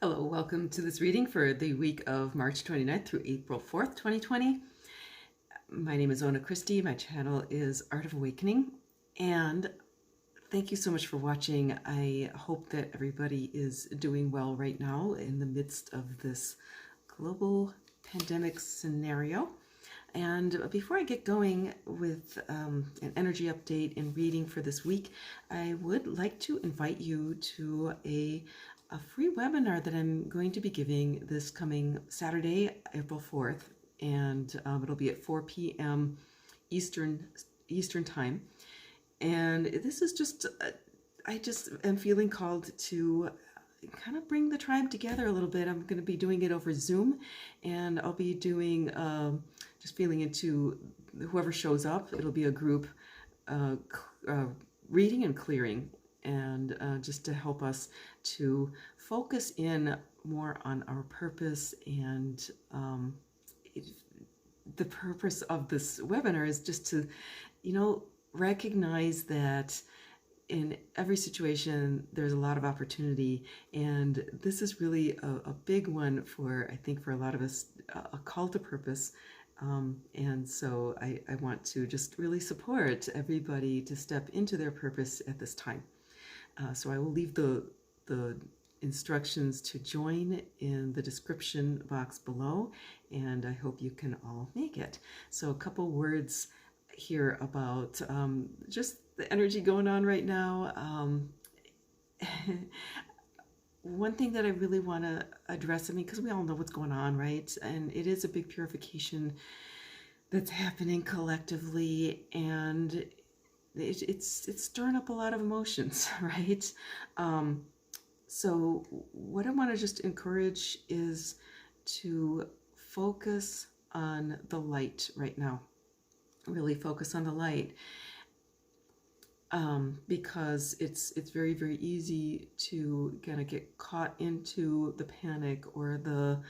Hello, welcome to this reading for the week of March 29th through April 4th, 2020. My name is Ona Christie. My channel is Art of Awakening, and thank you so much for watching. I hope that everybody is doing well right now in the midst of this global pandemic scenario. And before I get going with an energy update and reading for this week, I would like to invite you to a free webinar that I'm going to be giving this coming Saturday, April 4th, and it'll be at 4 p.m. Eastern time. And this is just, I just am feeling called to kind of bring the tribe together a little bit. I'm going to be doing it over Zoom, and I'll be doing just feeling into whoever shows up. It'll be a group reading and clearing, and just to help us to focus in more on our purpose. And the purpose of this webinar is just to, recognize that in every situation there's a lot of opportunity, and this is really a big one for, I think, for a lot of us, a call to purpose. And so I want to just really support everybody to step into their purpose at this time. So I will leave the instructions to join in the description box below, and I hope you can all make it. So a couple words here about just the energy going on right now. One thing that I really want to address, because we all know what's going on, right? And it is a big purification that's happening collectively, and it's stirring up a lot of emotions, right? So what I want to just encourage is to focus on the light right now. Really focus on the light, because it's very, very easy to kind of get caught into the panic or the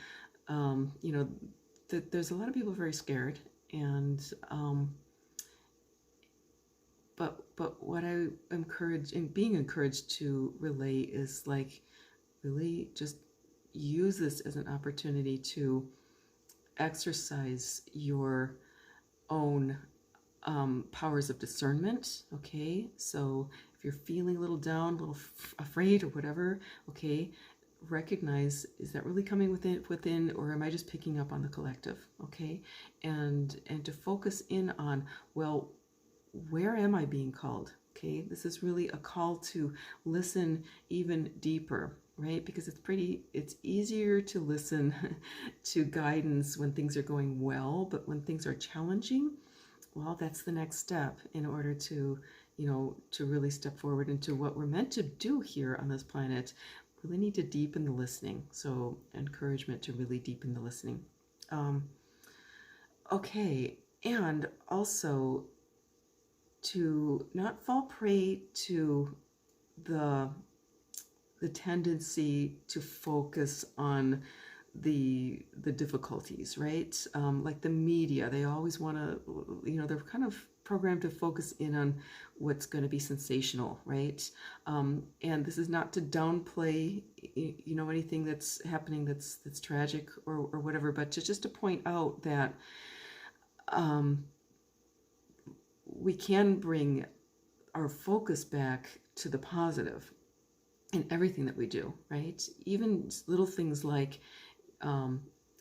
there's a lot of people very scared, and but what I being encouraged to relay is, like, really just use this as an opportunity to exercise your own powers of discernment. Okay, so if you're feeling a little down, a little afraid or whatever, okay, recognize, is that really coming within, or am I just picking up on the collective? Okay, and to focus in on, well, where am I being called? Okay, this is really a call to listen even deeper, right? Because it's easier to listen to guidance when things are going well, but when things are challenging, well, that's the next step in order to, to really step forward into what we're meant to do here on this planet. Really need to deepen the listening. So encouragement to really deepen the listening. Okay, and also to not fall prey to the tendency to focus on the difficulties, right? Like the media, they always want to, they're kind of programmed to focus in on what's going to be sensational, right? And this is not to downplay, anything that's happening that's tragic or whatever, but just to point out that we can bring our focus back to the positive in everything that we do, right? Even little things like,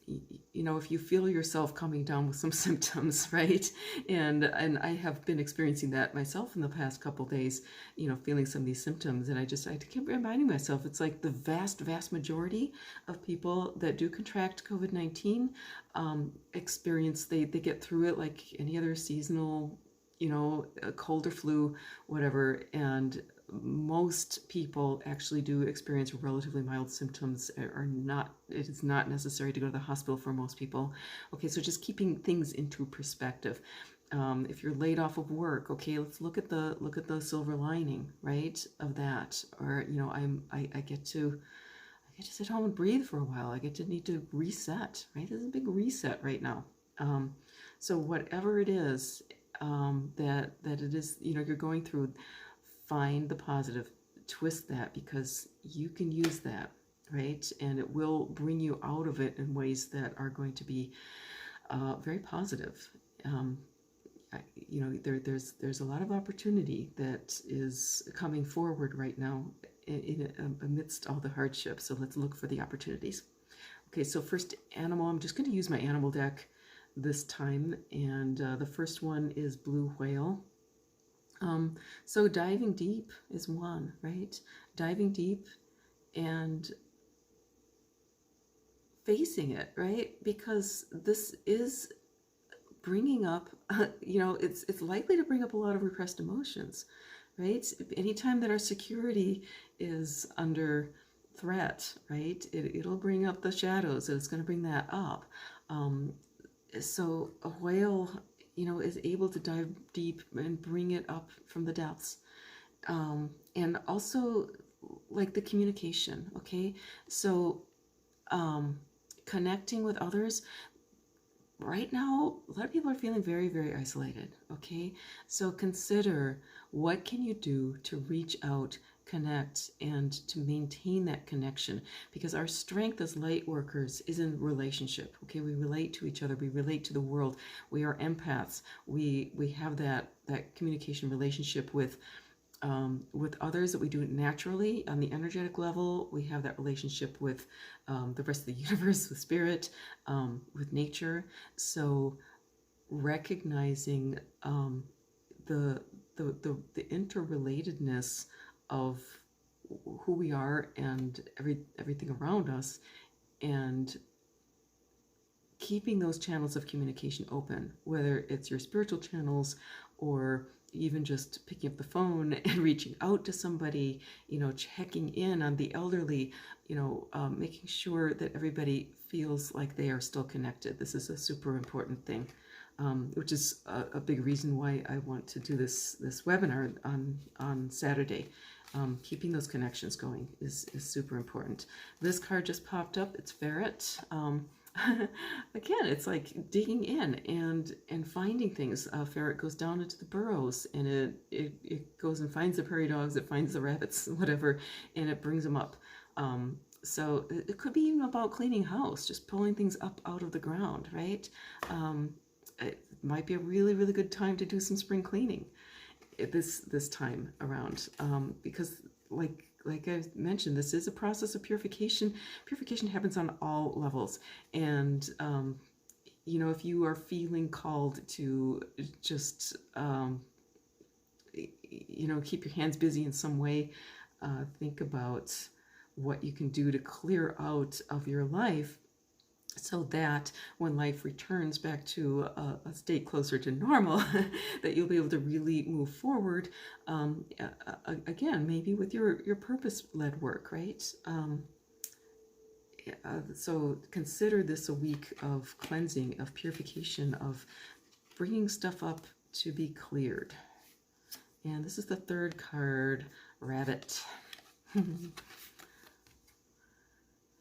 if you feel yourself coming down with some symptoms, right? And I have been experiencing that myself in the past couple days, feeling some of these symptoms. And I keep reminding myself, it's like the vast majority of people that do contract COVID-19 experience, they get through it like any other seasonal, a cold or flu, whatever. And most people actually do experience relatively mild symptoms. It is not necessary to go to the hospital for most people. Okay, so just keeping things into perspective. If you're laid off of work, okay, let's look at the silver lining, right, of that. Or I get to sit home and breathe for a while. I get to need to reset, right? There's a big reset right now. So whatever it is that it is, you're going through, find the positive, twist that, because you can use that. right? And it will bring you out of it in ways that are going to be very positive. Um, there's a lot of opportunity that is coming forward right now amidst all the hardships. So let's look for the opportunities. Okay, so first animal, I'm just going to use my animal deck this time, and the first one is blue whale. So diving deep is one, right? Diving deep and facing it, right? Because this is bringing up, it's likely to bring up a lot of repressed emotions, right? Anytime that our security is under threat, right, it'll bring up the shadows, and it's going to bring that up. So a whale, is able to dive deep and bring it up from the depths. And also, like, the communication, okay? So connecting with others. Right now, a lot of people are feeling very, very isolated, okay? So consider, what can you do to reach out, connect, and to maintain that connection? Because our strength as light workers is in relationship, okay? We relate to each other, we relate to the world, we are empaths, we have that communication relationship with others that we do it naturally on the energetic level. We have that relationship with the rest of the universe, with spirit, with nature. So recognizing the interrelatedness of who we are and everything around us, and keeping those channels of communication open, whether it's your spiritual channels or even just picking up the phone and reaching out to somebody, checking in on the elderly, making sure that everybody feels like they are still connected. This is a super important thing, which is a big reason why I want to do this webinar on Saturday. Keeping those connections going is super important. This card just popped up. It's Ferret. Again, it's like digging in and finding things. Ferret goes down into the burrows, and it goes and finds the prairie dogs, it finds the rabbits, whatever, and it brings them up. So it could be even about cleaning house, just pulling things up out of the ground, right? It might be a really, really good time to do some spring cleaning this time around, because like I mentioned, this is a process of purification. Purification happens on all levels. And, if you are feeling called to just, keep your hands busy in some way, think about what you can do to clear out of your life, so that when life returns back to a state closer to normal, that you'll be able to really move forward, again, maybe with your purpose-led work, right? So consider this a week of cleansing, of purification, of bringing stuff up to be cleared. And this is the third card, Rabbit.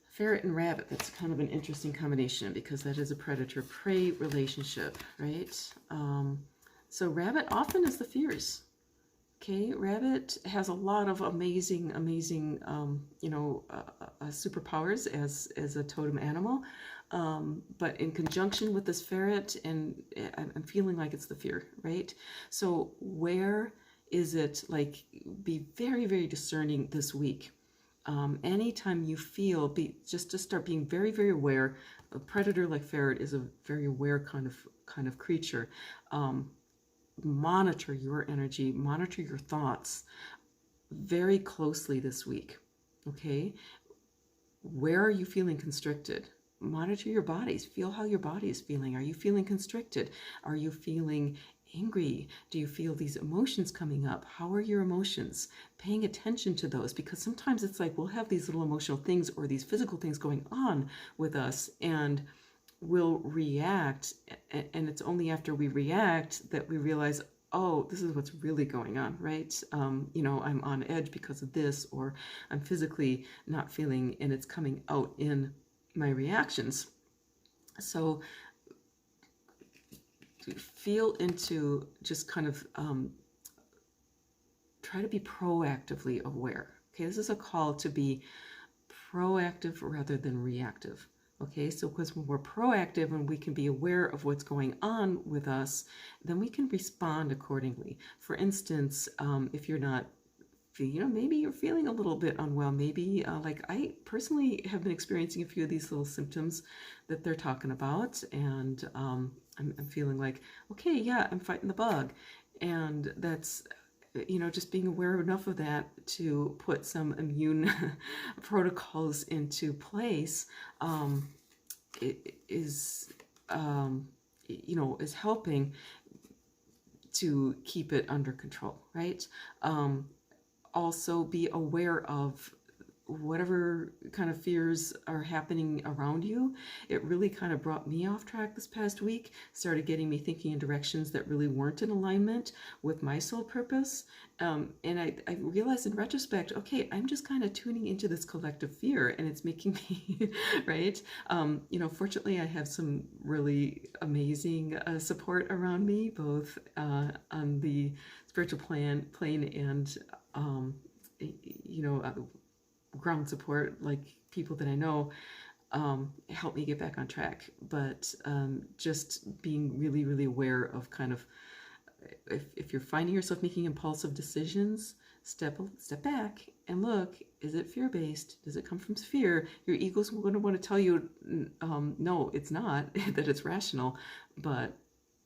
Ferret and rabbit, that's kind of an interesting combination, because that is a predator-prey relationship, right? So rabbit often is the fierce. Okay, rabbit has a lot of amazing superpowers as a totem animal, but in conjunction with this ferret, and I'm feeling like it's the fear, right? So where is it, like, be very, very discerning this week. Anytime you feel, just to start being very, very aware. A predator like ferret is a very aware kind of creature. Monitor your energy, monitor your thoughts very closely this week. Okay, where are you feeling constricted? Monitor your bodies. Feel how your body is feeling. Are you feeling constricted? Are you feeling angry? Do you feel these emotions coming up? How are your emotions? Paying attention to those, because sometimes it's like we'll have these little emotional things or these physical things going on with us, and we'll react, and it's only after we react that we realize, oh, this is what's really going on, right? I'm on edge because of this, or I'm physically not feeling, and it's coming out in my reactions. So feel into, just kind of try to be proactively aware. Okay, this is a call to be proactive rather than reactive. Okay, so because when we're proactive and we can be aware of what's going on with us, then we can respond accordingly. For instance, if you're not, maybe you're feeling a little bit unwell. Maybe, like I personally have been experiencing a few of these little symptoms that they're talking about, and I'm feeling like, okay, yeah, I'm fighting the bug, and that's just being aware enough of that to put some immune protocols into place is is helping to keep it under control, right? Also be aware of whatever kind of fears are happening around you. It really kind of brought me off track this past week, started getting me thinking in directions that really weren't in alignment with my soul purpose. And I realized in retrospect, okay, I'm just kind of tuning into this collective fear, and it's making me, right? Fortunately, I have some really amazing support around me, both on the spiritual plane and, ground support, like people that I know, help me get back on track. But just being really, really aware of kind of, if you're finding yourself making impulsive decisions, step back and look, is it fear-based? Does it come from fear? Your ego's going to want to tell you, no, it's not, that it's rational, but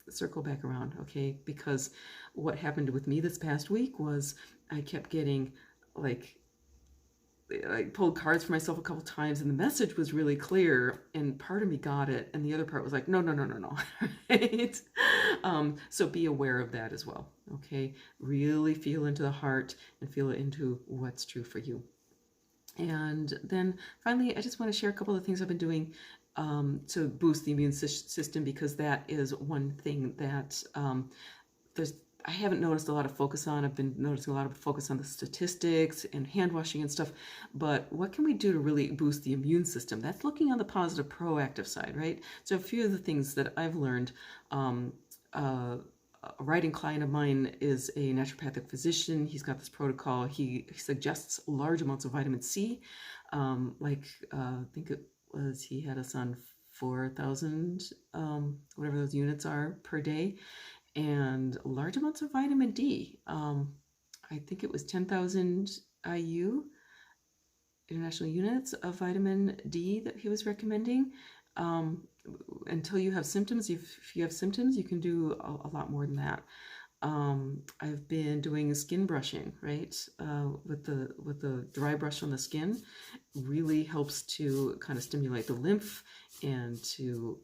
circle back around, okay? Because what happened with me this past week was I kept getting I pulled cards for myself a couple times, and the message was really clear, and part of me got it, and the other part was like, no, right? So be aware of that as well, okay? Really feel into the heart and feel into what's true for you. And then finally, I just want to share a couple of things I've been doing to boost the immune system, because that is one thing that I haven't noticed a lot of focus on. I've been noticing a lot of focus on the statistics and hand washing and stuff, but what can we do to really boost the immune system? That's looking on the positive, proactive side, right? So a few of the things that I've learned, a writing client of mine is a naturopathic physician. He's got this protocol. He suggests large amounts of vitamin C. I think it was, he had us on 4,000, whatever those units are per day, and large amounts of vitamin D. I think it was 10,000 IU, international units of vitamin D, that he was recommending. Until you have symptoms, if you have symptoms, you can do a lot more than that. I've been doing skin brushing, right? With the dry brush on the skin, really helps to kind of stimulate the lymph and to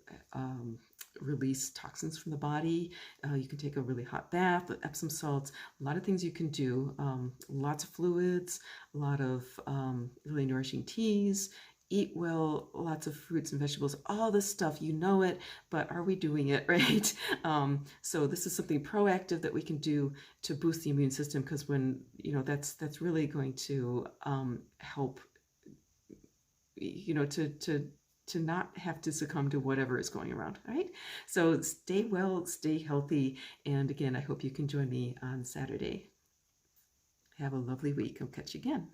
release toxins from the body. You can take a really hot bath with Epsom salts. A lot of things you can do. Lots of fluids, a lot of really nourishing teas. Eat well, lots of fruits and vegetables, all this stuff, you know it, but are we doing it, right? So this is something proactive that we can do to boost the immune system, because when, that's really going to help, to not have to succumb to whatever is going around, right? So stay well, stay healthy, and again, I hope you can join me on Saturday. Have a lovely week. I'll catch you again.